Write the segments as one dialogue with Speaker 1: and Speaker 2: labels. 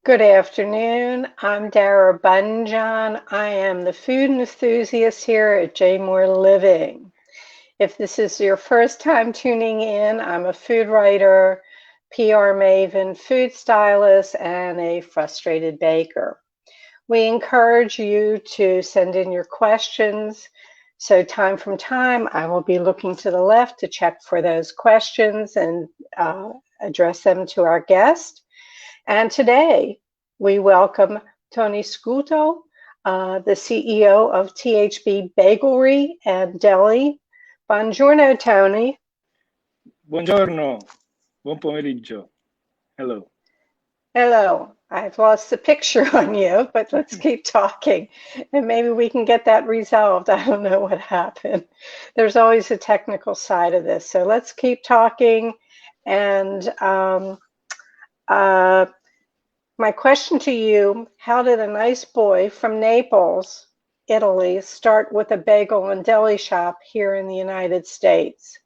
Speaker 1: Good afternoon. I'm Dara Bunjon. I am the food enthusiast here at J Moore Living. If this is your first time tuning in, I'm a food writer, PR maven, food stylist, and a frustrated baker. We encourage you to send in your questions. So time from time, I will be looking to the left to check for those questions and address them to our guest. And today, we welcome Tony Scotto, the CEO of THB Bagelry and Deli. Buongiorno, Tony.
Speaker 2: Buongiorno. Buon pomeriggio. Hello.
Speaker 1: Hello. I've lost the picture on you, but let's keep talking. And maybe we can get that resolved. I don't know what happened. There's always a technical side of this. So let's keep talking. And my question to you, how did a nice boy from Naples, Italy, start with a bagel and deli shop here in the United States?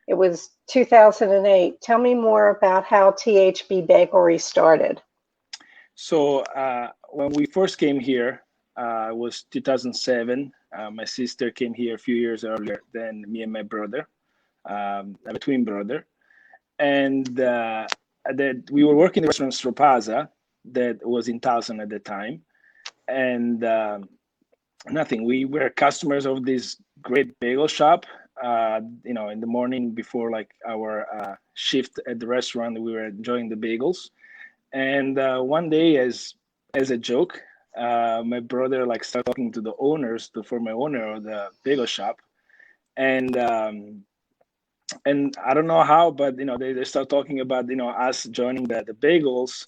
Speaker 1: It was 2008. Tell me more about how THB Bakery started.
Speaker 2: So when we first came here, it was 2007. My sister came here a few years earlier than me and my brother. I have a twin brother. And we were working in the restaurant Strapaza that was in Towson at the time. And nothing, we were customers of this great bagel shop. In the morning before like our shift at the restaurant, we were enjoying the bagels. And one day, as a joke, my brother like started talking to the former owner of the bagel shop, and I don't know how, but they start talking about us joining the bagels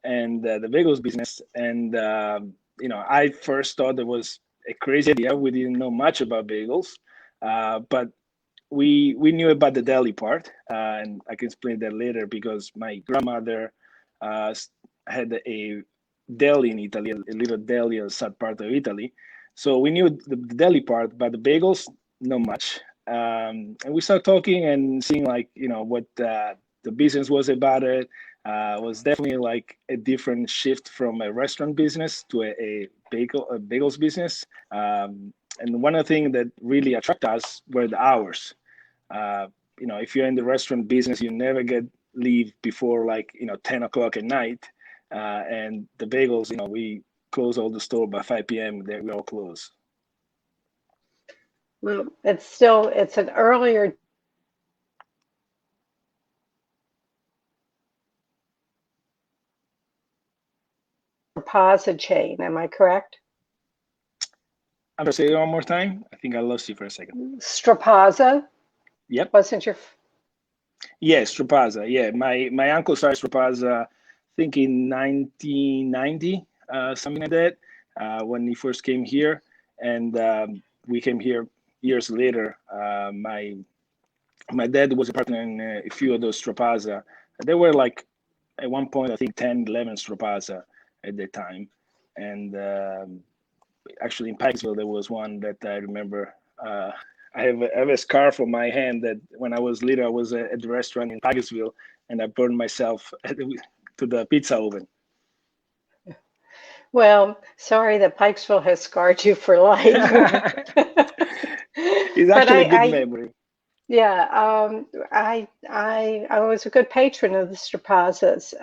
Speaker 2: and the bagels business, and I first thought it was a crazy idea. We didn't know much about bagels, but we knew about the deli part, and I can explain that later because my grandmother had a deli in Italy, a little deli in the south part of Italy. So we knew the deli part, but the bagels, not much. And we started talking and seeing what the business was about. It was definitely like a different shift from a restaurant business to a bagels business. And one of the things that really attracted us were the hours. If you're in the restaurant business, you never get leave before 10 o'clock at night. And the bagels, we close all the store by 5 p.m. We're all closed.
Speaker 1: Well, it's an earlier Strapaza chain, am I correct?
Speaker 2: I'm going to say it one more time. I think I lost you for a second.
Speaker 1: Strapaza?
Speaker 2: Yep.
Speaker 1: Wasn't your...
Speaker 2: Yes, Strapaza. Yeah, my uncle started Strapaza, I think in 1990, something like that, when he first came here. And we came here years later. My dad was a partner in a few of those Strapaza. They were like, at one point, I think 10, 11 Strapaza at the time. And actually in Pikesville, there was one that I remember. I have a scarf on my hand that when I was little, I was at the restaurant in Pikesville, and I burned myself to the pizza oven.
Speaker 1: Well, sorry that Pikesville has scarred you for life.
Speaker 2: It's actually a good memory.
Speaker 1: Yeah, I was a good patron of the Strapazas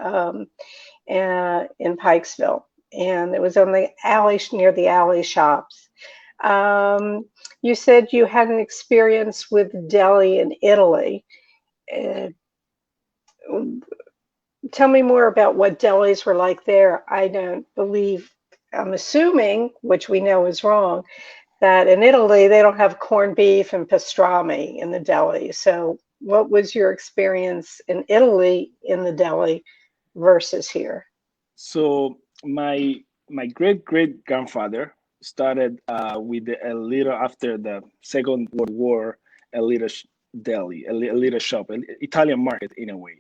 Speaker 1: in Pikesville, and it was on the alley near the alley shops. You said you had an experience with deli in Italy. Tell me more about what delis were like there. I don't believe, I'm assuming, which we know is wrong, that in Italy they don't have corned beef and pastrami in the deli. So what was your experience in Italy in the deli versus here?
Speaker 2: So my great grandfather started with a little after the Second World War, a little deli, a little shop, an Italian market in a way.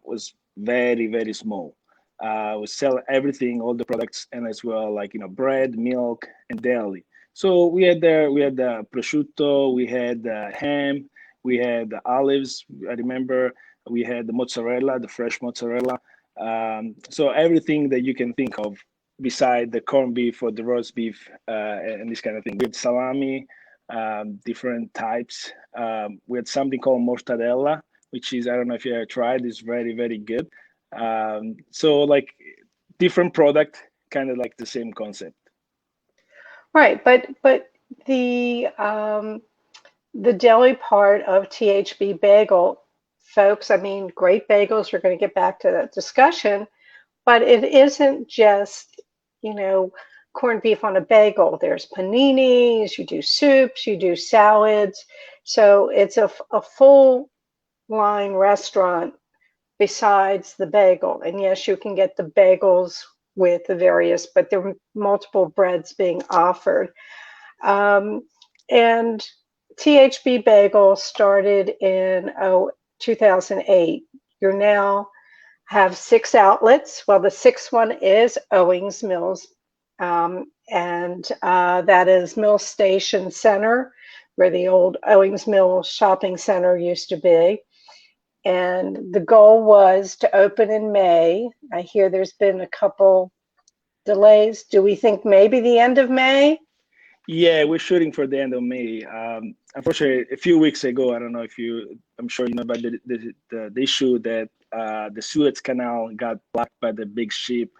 Speaker 2: Was very, very small. We sell everything, all the products, and as well bread, milk, and deli. So we had prosciutto, we had ham, we had olives. I remember we had the mozzarella, the fresh mozzarella. So everything that you can think of beside the corned beef or the roast beef and this kind of thing. We have salami, different types. We had something called mortadella, which is, I don't know if you ever tried, it's very, very good. So like different product, kind of like the same concept.
Speaker 1: Right, but the deli part of THB Bagel, folks, I mean, great bagels, we're going to get back to that discussion, but it isn't just, you know, corned beef on a bagel. There's paninis, you do soups, you do salads. So it's a full line restaurant besides the bagel. And yes, you can get the bagels with the various, but there are multiple breads being offered. Um, and THB Bagel started in 2008. You now have 6 outlets. Well, the sixth one is Owings Mills, and that is Mill Station Center, where the old Owings Mills Shopping Center used to be. And the goal was to open in May. I hear there's been a couple delays. Do we think maybe the end of May?
Speaker 2: Yeah, we're shooting for the end of May. Unfortunately, a few weeks ago, I don't know if I'm sure you know about the issue that the Suez Canal got blocked by the big ship,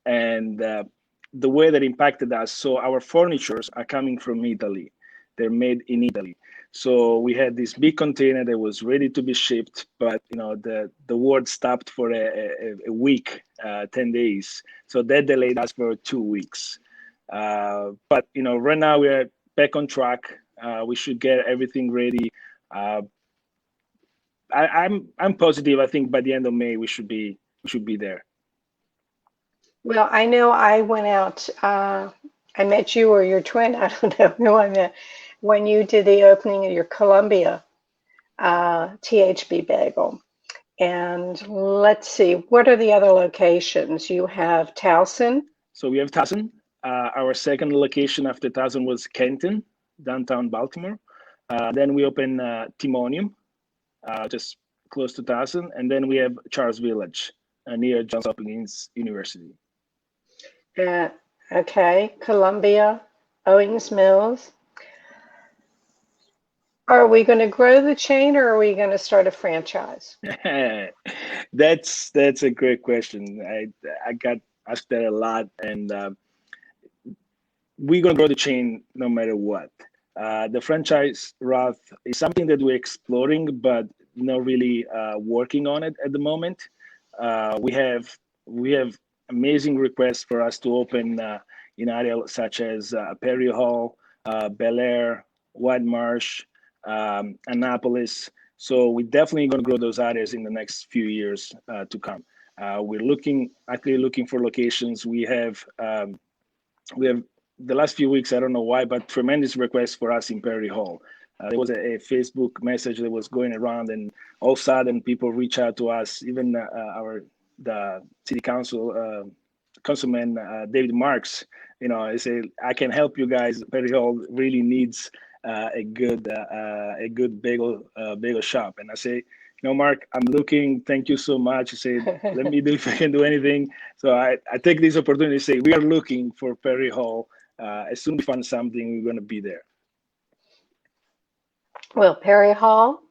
Speaker 2: and the way that impacted us. So our furnitures are coming from Italy. They're made in Italy. So we had this big container that was ready to be shipped, but the word stopped for a week, 10 days. So that delayed us for 2 weeks. But right now we are back on track. We should get everything ready. I'm positive. I think by the end of May we should be there.
Speaker 1: Well, I know I went out, I met you or your twin, I don't know who I met, when you did the opening of your Columbia THB Bagel. And let's see, what are the other locations? You have Towson.
Speaker 2: So we have Towson. Our second location after Towson was Kenton, downtown Baltimore. Then we opened Timonium, just close to Towson. And then we have Charles Village, near Johns Hopkins University.
Speaker 1: Okay, Columbia, Owings Mills. Are we going to grow the chain or are we going to start a franchise?
Speaker 2: That's a great question. I got asked that a lot, and we're gonna grow the chain no matter what. The franchise route is something that we're exploring, but not really working on it at the moment. We have amazing requests for us to open in areas such as Perry Hall, Bel Air, White Marsh, Annapolis. So we're definitely going to grow those areas in the next few years to come. We're actually looking for locations. We have the last few weeks, I don't know why, but tremendous requests for us in Perry Hall. There was a Facebook message that was going around, and all of a sudden people reach out to us. Even the city council councilman David Marks, I say I can help you guys. Perry Hall really needs a good bagel shop, and I say, Mark, I'm looking. Thank you so much. I say, let me do if I can do anything. So I take this opportunity to say we are looking for Perry Hall. As soon as we find something, we're going to be there.
Speaker 1: Well, Perry Hall,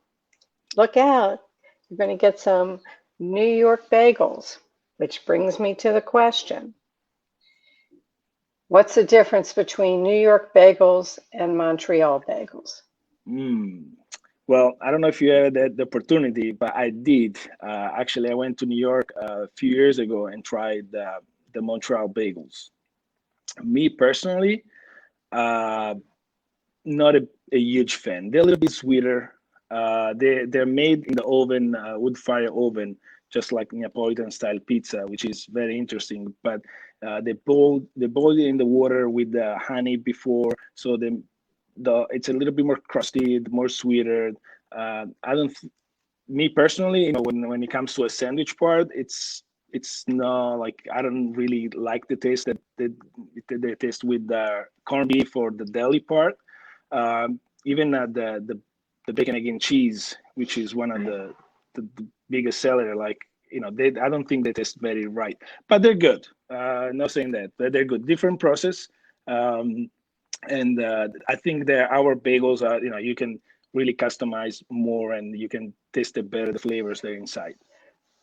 Speaker 1: look out. You're going to get some New York bagels, which brings me to the question. What's the difference between New York bagels and Montreal bagels?
Speaker 2: Well, I don't know if you had the opportunity, but I did. Actually, I went to New York a few years ago and tried the Montreal bagels. Me personally, not a huge fan. They're a little bit sweeter. They're made in the oven, wood fire oven, just like Neapolitan style pizza, which is very interesting. But they boil it in the water with the honey before, so it's a little bit more crusty, more sweeter. Me personally, when it comes to a sandwich part, it's not like, I don't really like the taste that they taste with the corned beef or the deli part. Even the bacon, egg, and cheese, which is one of the biggest seller, like I don't think they taste very right, but they're good. Not saying that, but they're good. Different process. And I think that our bagels are, you can really customize more and you can taste the better the flavors that are inside.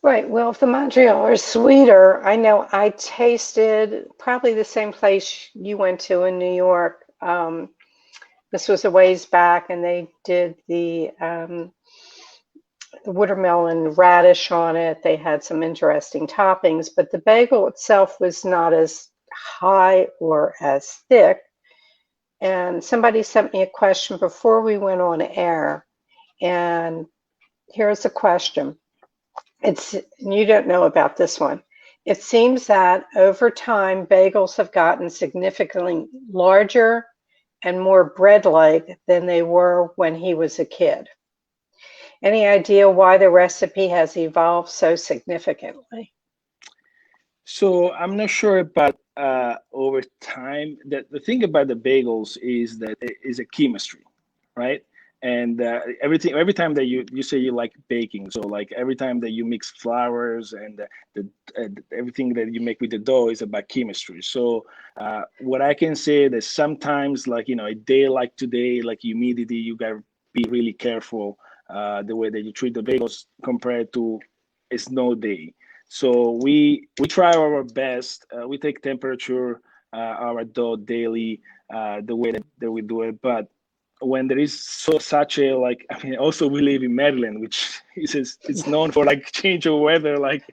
Speaker 1: Right. Well, if the Montreal are sweeter, I know I tasted probably the same place you went to in New York. This was a ways back, and they did the watermelon radish on it. They had some interesting toppings, but the bagel itself was not as high or as thick. And somebody sent me a question before we went on air, and here's the question. You don't know about this one. It seems that over time, bagels have gotten significantly larger and more bread-like than they were when he was a kid. Any idea why the recipe has evolved so significantly?
Speaker 2: So I'm not sure, but over time, the thing about the bagels is that it is a chemistry, right? And every time that you say you like baking, so like every time that you mix flours and everything that you make with the dough is about chemistry. So what I can say that sometimes, like a day like today, like humidity, you gotta be really careful the way that you treat the bagels compared to a snow day. So we try our best. We take temperature our dough daily, the way that we do it. But when there is such a like, I mean, also we live in Maryland, which it's known for like change of weather, like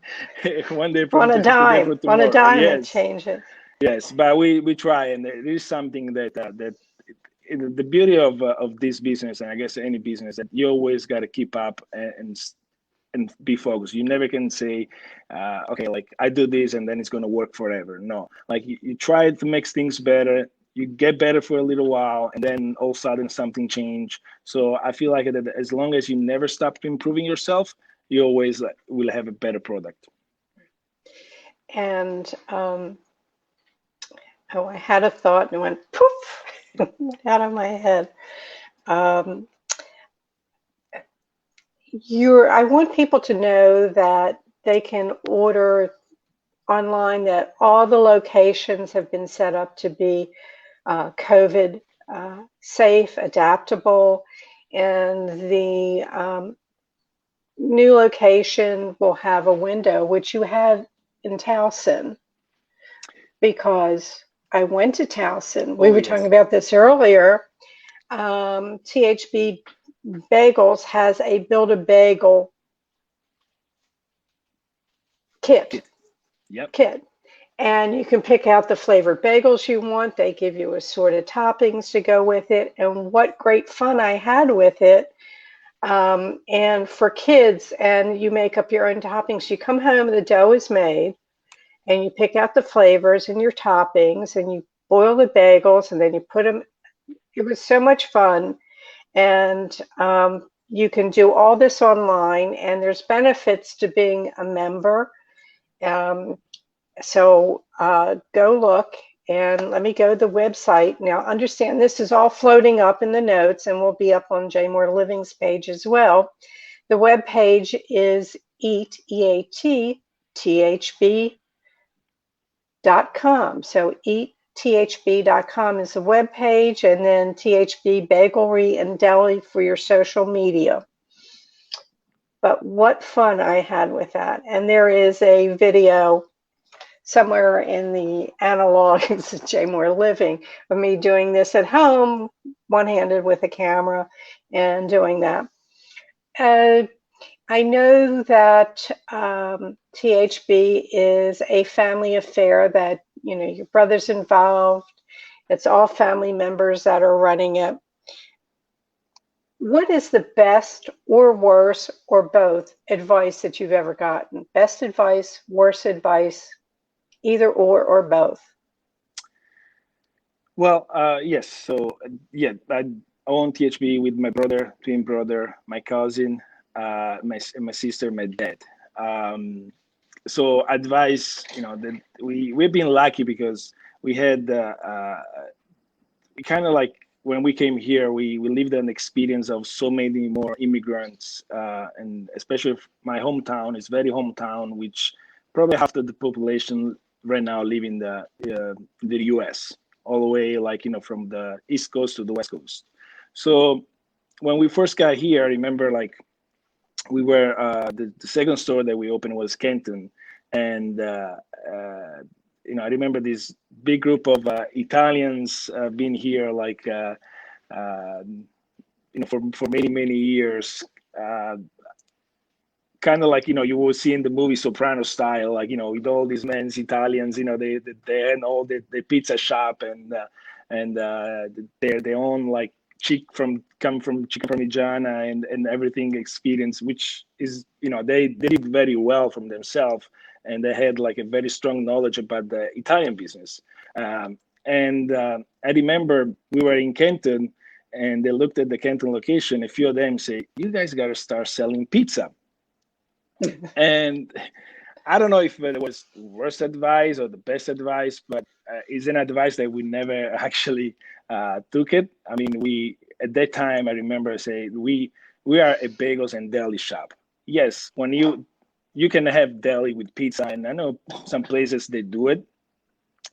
Speaker 2: one day from
Speaker 1: On a
Speaker 2: today
Speaker 1: dime,
Speaker 2: for
Speaker 1: on a
Speaker 2: tomorrow.
Speaker 1: dime, it
Speaker 2: Yes,
Speaker 1: changes.
Speaker 2: yes. But we try, and it is something the beauty of this business, and I guess any business, that you always got to keep up and be focused. You never can say, okay, like I do this and then it's going to work forever. No, like you try to make things better. You get better for a little while, and then all of a sudden something change. So I feel like that as long as you never stop improving yourself, you always will have a better product.
Speaker 1: And oh, I had a thought and it went poof out of my head. Um, I want people to know that they can order online, that all the locations have been set up to be COVID safe, adaptable, and the new location will have a window, which you had in Towson, because I went to Towson. We
Speaker 2: Oh
Speaker 1: were talking
Speaker 2: yes.
Speaker 1: about this earlier. THB Bagels has a Build a Bagel kit.
Speaker 2: Yep.
Speaker 1: kit. And you can pick out the flavored bagels you want. They give you assorted toppings to go with it. And what great fun I had with it. And for kids, and you make up your own toppings. You come home, the dough is made, and you pick out the flavors and your toppings, and you boil the bagels, and then you put them. It was so much fun. And you can do all this online, and there's benefits to being a member. Um, So go look, and let me go to the website. Now, understand this is all floating up in the notes and will be up on J More Living's page as well. The web page is eat, E-A-T, THB.com. So eatthb.com is the web page, and then THB Bagelry and Deli for your social media. But what fun I had with that. And there is a video somewhere in the analogs of J More Living of me doing this at home, one-handed with a camera and doing that. I know that THB is a family affair, that your brother's involved. It's all family members that are running it. What is the best or worst or both advice that you've ever gotten? Best advice, worst advice, either or both?
Speaker 2: Well, yes. So yeah, I own THB with my brother, twin brother, my cousin, my sister, my dad. So advice, that we've been lucky because we had we kind of like when we came here, we lived an experience of so many more immigrants, and especially my hometown is very hometown, which probably half of the population right now live in the U.S. all the way, like, from the East Coast to the West Coast. So when we first got here, I remember, like, we were the second store that we opened was Kenton, and I remember this big group of Italians being here, like, for many years, kind of like, you will see in the movie Soprano style, like, with all these men's Italians, they had all the pizza shop, and their own, like, come from chicken parmigiana and everything experience, which is, they did very well from themselves, and they had, like, a very strong knowledge about the Italian business. And I remember we were in Kenton, and they looked at the Kenton location. A few of them say, "You guys got to start selling pizza." And I don't know if it was worst advice or the best advice, but it's an advice that we never actually took it. I mean, at that time, I remember saying we are a bagels and deli shop. Yes, when you can have deli with pizza, and I know some places they do it,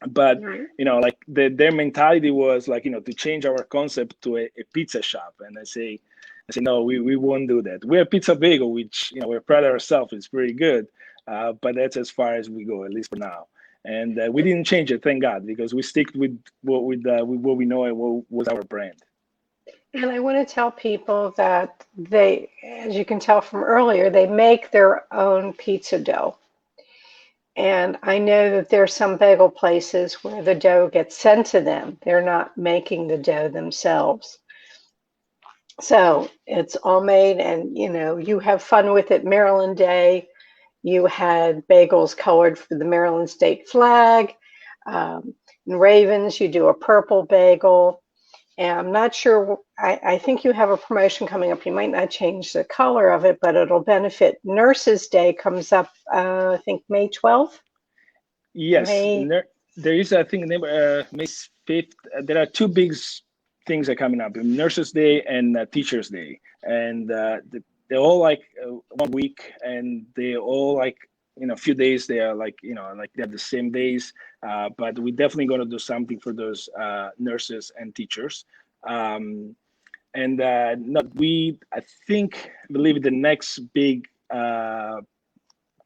Speaker 2: but like their mentality was, like, to change our concept to a pizza shop. And I say no, we won't do that. We're a pizza bagel, which, we're proud of ourselves. It's pretty good, but that's as far as we go, at least for now. And we didn't change it, thank God, because we stick with what we know and what was our brand.
Speaker 1: And I want to tell people that they, as you can tell from earlier, they make their own pizza dough. And I know that there's some bagel places where the dough gets sent to them. They're not making the dough themselves. So it's all made, and you have fun with it. Maryland Day, you had bagels colored for the Maryland state flag. In Ravens, you do a purple bagel. And I'm not sure, I think you have a promotion coming up. You might not change the color of it, but it'll benefit. Nurses Day comes up, I think, May 12th.
Speaker 2: Yes, there is, I think, May 5th. There are two big things are coming up: Nurses Day and Teachers Day, and they're all like 1 week, and they all, like, a few days. They are like like they're the same days, but we're definitely going to do something for those nurses and teachers. And I believe the next big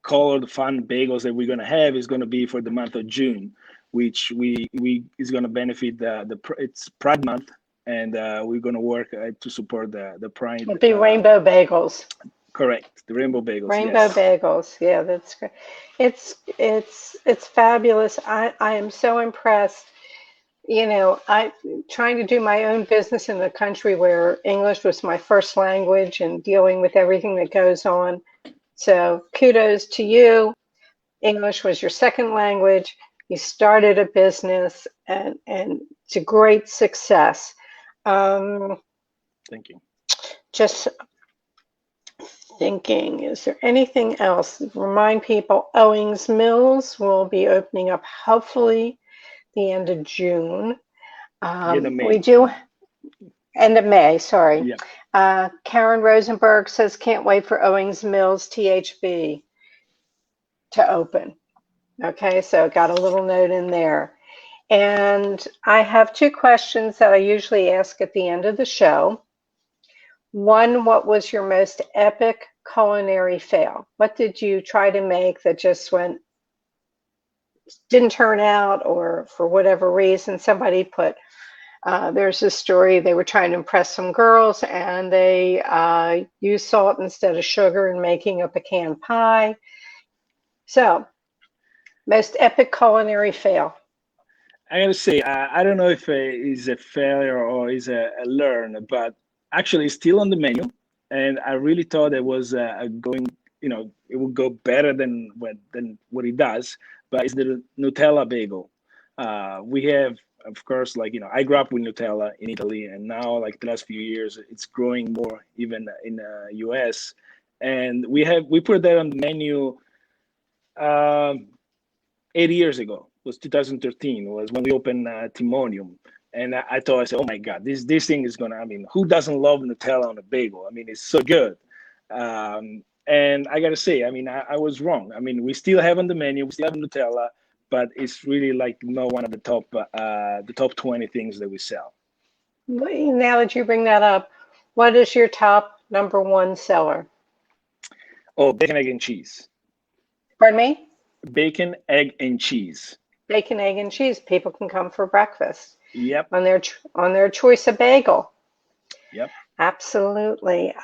Speaker 2: colored fun bagels that we're going to have is going to be for the month of June, which we is going to benefit it's Pride Month. And we're going to work to support the Pride.
Speaker 1: It'll be rainbow bagels.
Speaker 2: Correct, the rainbow bagels.
Speaker 1: Rainbow bagels, yeah, that's great. It's fabulous. I am so impressed. I trying to do my own business in a country where English was my first language and dealing with everything that goes on. So kudos to you. English was your second language. You started a business, and it's a great success.
Speaker 2: Thank you.
Speaker 1: Just thinking, is there anything else? Remind people, Owings Mills will be opening up hopefully the end of June.
Speaker 2: End of May.
Speaker 1: We do end of May, sorry.
Speaker 2: Yeah.
Speaker 1: Karen Rosenberg says, can't wait for Owings Mills THB to open. Okay, so got a little note in there. And I have two questions that I usually ask at the end of the show. One, what was your most epic culinary fail? What did you try to make that just didn't turn out, or for whatever reason? Somebody put, there's a story, they were trying to impress some girls, and they used salt instead of sugar in making a pecan pie. So, most epic culinary fail.
Speaker 2: I gotta say, I don't know if it's a failure or is a learn, but actually it's still on the menu, and I really thought it was going, it would go better than what it does. But it's the Nutella bagel. We have, of course, like, I grew up with Nutella in Italy, and now, like, the last few years, it's growing more even in the US. And we put that on the menu 8 years ago. It was 2013, was when we opened Timonium. And I thought, I said, oh my God, this thing is gonna, I mean, who doesn't love Nutella on a bagel? I mean, it's so good. And I gotta say, I mean, I was wrong. I mean, we still have on the menu, we still have Nutella, but it's really like not one of the top 20 things that we sell.
Speaker 1: Now that you bring that up, what is your top number one seller?
Speaker 2: Oh, bacon, egg, and cheese.
Speaker 1: Pardon me?
Speaker 2: Bacon, egg, and cheese.
Speaker 1: Bacon, egg, and cheese. People can come for breakfast.
Speaker 2: Yep.
Speaker 1: On their choice of bagel.
Speaker 2: Yep.
Speaker 1: Absolutely.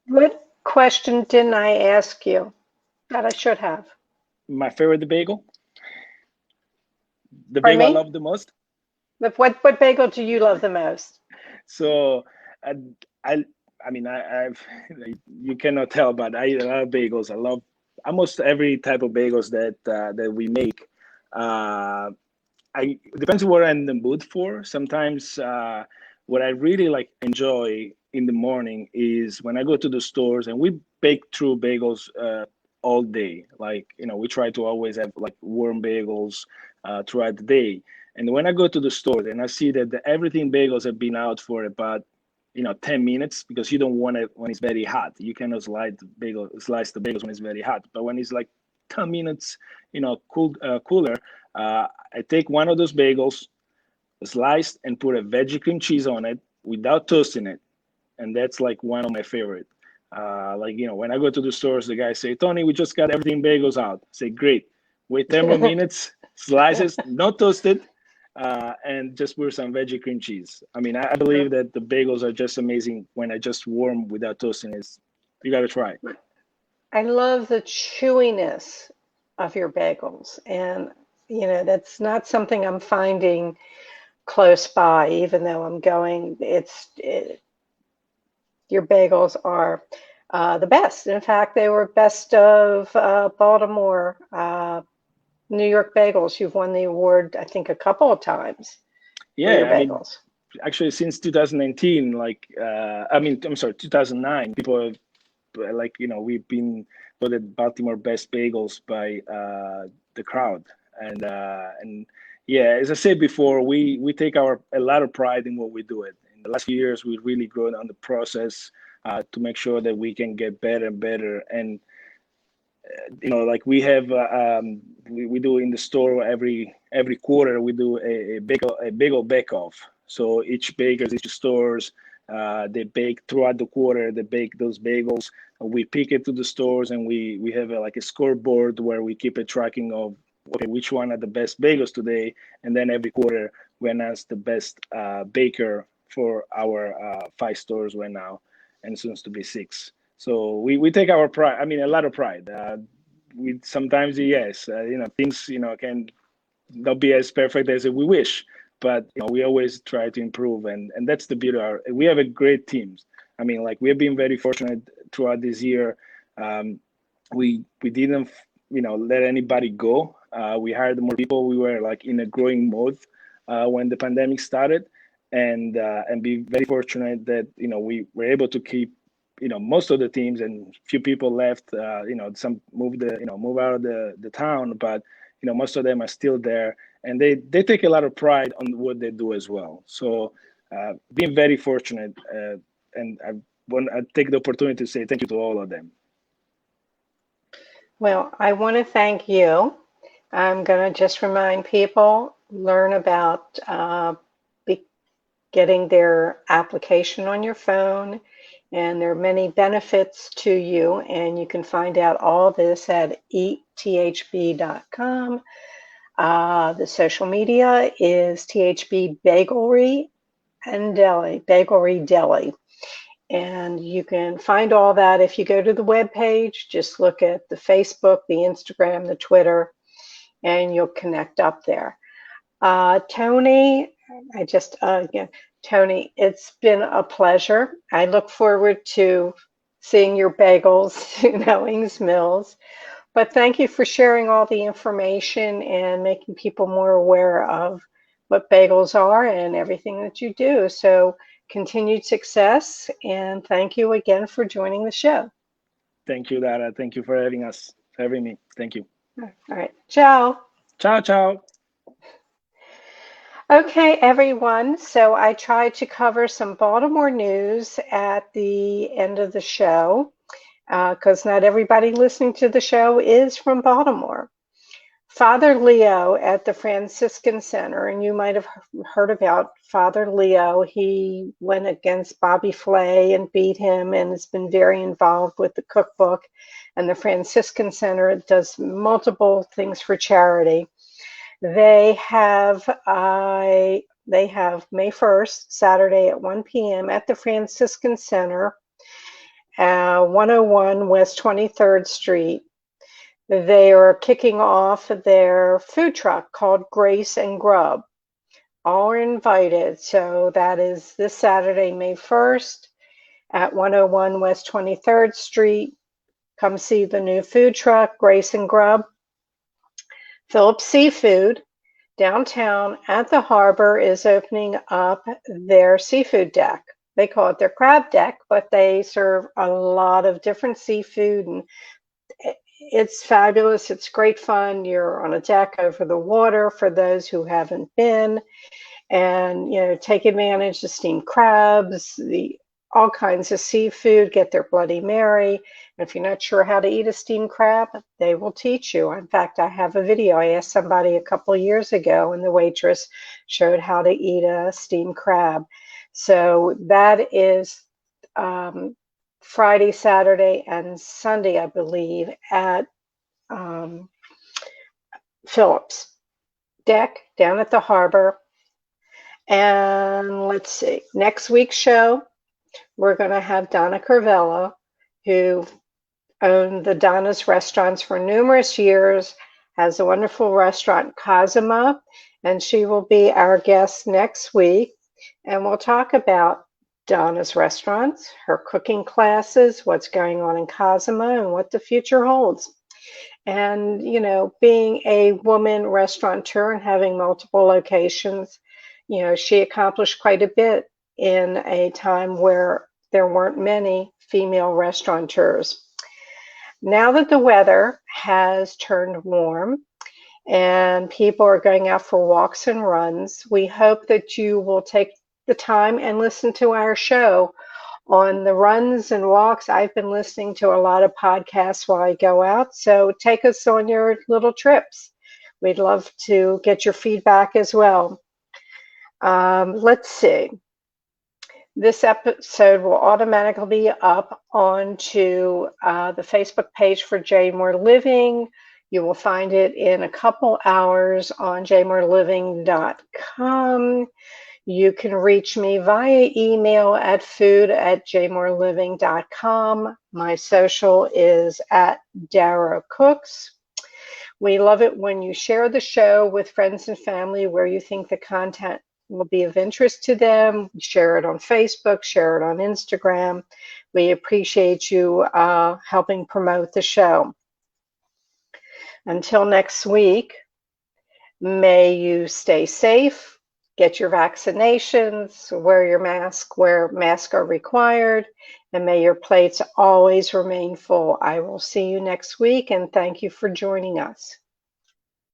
Speaker 1: What question didn't I ask you that I should have?
Speaker 2: My favorite bagel. The
Speaker 1: Pardon
Speaker 2: bagel I
Speaker 1: me?
Speaker 2: love the most.
Speaker 1: What bagel do you love the most?
Speaker 2: So I mean, I've you cannot tell, but I love bagels. I love almost every type of bagels that we make. It depends what I'm in the mood for. Sometimes what I really like enjoy in the morning is when I go to the stores and we bake through bagels all day. Like, we try to always have like warm bagels throughout the day. And when I go to the store and I see that everything bagels have been out for about 10 minutes, because you don't want it when it's very hot. You cannot slice the bagels when it's very hot. But when it's like 10 minutes, cooler, I take one of those bagels, sliced, and put a veggie cream cheese on it without toasting it. And that's like one of my favorite. When I go to the stores, the guys say, Tony, we just got everything bagels out. I say, great. Wait 10 more minutes, slices, not toasted, and just put some veggie cream cheese. I mean, I believe that the bagels are just amazing when I just warm without toasting it. You got to try.
Speaker 1: I love the chewiness of your bagels. And, that's not something I'm finding close by, even though I'm going, your bagels are the best. In fact, they were best of Baltimore, New York bagels. You've won the award, I think, a couple of times for your
Speaker 2: Yeah, I mean,
Speaker 1: bagels.
Speaker 2: actually, since 2019, I'm sorry, 2009, people have, we've been voted Baltimore best bagels by the crowd. And yeah, as I said before, we take a lot of pride in what we do. It in the last few years, we've really grown on the process to make sure that we can get better and better. And like we have we do in the store every quarter we do a bagel bake off. So each stores, they bake throughout the quarter. They bake those bagels. We pick it to the stores, and we have like a scoreboard where we keep a tracking of, okay, which one are the best bagels today, and then every quarter we announce the best baker for our 5 stores right now, and soon to be 6. So we take our pride. I mean, a lot of pride. We sometimes, yes, things can not be as perfect as we wish, but we always try to improve, and that's the beauty. We have a great teams. I mean, like, we have been very fortunate throughout this year. We didn't let anybody go. We hired more people. We were like in a growing mode when the pandemic started, and be very fortunate that we were able to keep most of the teams, and few people left. Some moved move out of the town, but most of them are still there, and they take a lot of pride on what they do as well. So being very fortunate, and I take the opportunity to say thank you to all of them.
Speaker 1: Well, I want to thank you. I'm going to just remind people, learn about getting their application on your phone, and there are many benefits to you, and you can find out all this at eathb.com. The social media is THB Bagelry and Deli, Bagelry Deli. And you can find all that if you go to the web page. Just look at the Facebook, the Instagram, the Twitter, and you'll connect up there. Tony, Tony, it's been a pleasure. I look forward to seeing your bagels in Owings Mills. But thank you for sharing all the information and making people more aware of what bagels are and everything that you do. So continued success, and thank you again for joining the show.
Speaker 2: Thank you, Dara. Thank you for having me. Thank you.
Speaker 1: All right. Ciao.
Speaker 2: Ciao, ciao.
Speaker 1: Okay, everyone. So I tried to cover some Baltimore news at the end of the show because not everybody listening to the show is from Baltimore. Father Leo at the Franciscan Center, and you might have heard about Father Leo. He went against Bobby Flay and beat him and has been very involved with the cookbook. And the Franciscan Center does multiple things for charity. They have May 1st, Saturday at 1 p.m. at the Franciscan Center, 101 West 23rd Street. They are kicking off their food truck called Grace and Grub. All are invited. So that is this Saturday, May 1st at 101 West 23rd Street. Come see the new food truck, Grace and Grub. Phillips Seafood downtown at the harbor is opening up their seafood deck. They call it their crab deck, but they serve a lot of different seafood, and it's fabulous. It's great fun. You're on a deck over the water for those who haven't been, and take advantage of steamed crabs, all kinds of seafood. Get their Bloody Mary. And if you're not sure how to eat a steamed crab, they will teach you. In fact, I have a video. I asked somebody a couple of years ago, and the waitress showed how to eat a steamed crab. So that is Friday, Saturday, and Sunday, I believe, at Phillips Deck down at the harbor. And let's see, next week's show, we're going to have Donna Carvello, who owned the Donna's restaurants for numerous years, has a wonderful restaurant, Cosima, and she will be our guest next week. And we'll talk about Donna's restaurants, her cooking classes, what's going on in Cosima, and what the future holds. And, being a woman restaurateur and having multiple locations, she accomplished quite a bit in a time where there weren't many female restaurateurs. Now that the weather has turned warm and people are going out for walks and runs, we hope that you will take the time and listen to our show on the runs and walks. I've been listening to a lot of podcasts while I go out, so take us on your little trips. We'd love to get your feedback as well. Let's see. This episode will automatically be up onto the Facebook page for J More Living. You will find it in a couple hours on jmoreliving.com. You can reach me via email at food@jmoreliving.com. My social is at Dara Cooks. We love it when you share the show with friends and family where you think the content will be of interest to them. Share it on Facebook, share it on Instagram. We appreciate you helping promote the show. Until next week, may you stay safe, get your vaccinations, wear your mask where masks are required, and may your plates always remain full. I will see you next week, and thank you for joining us.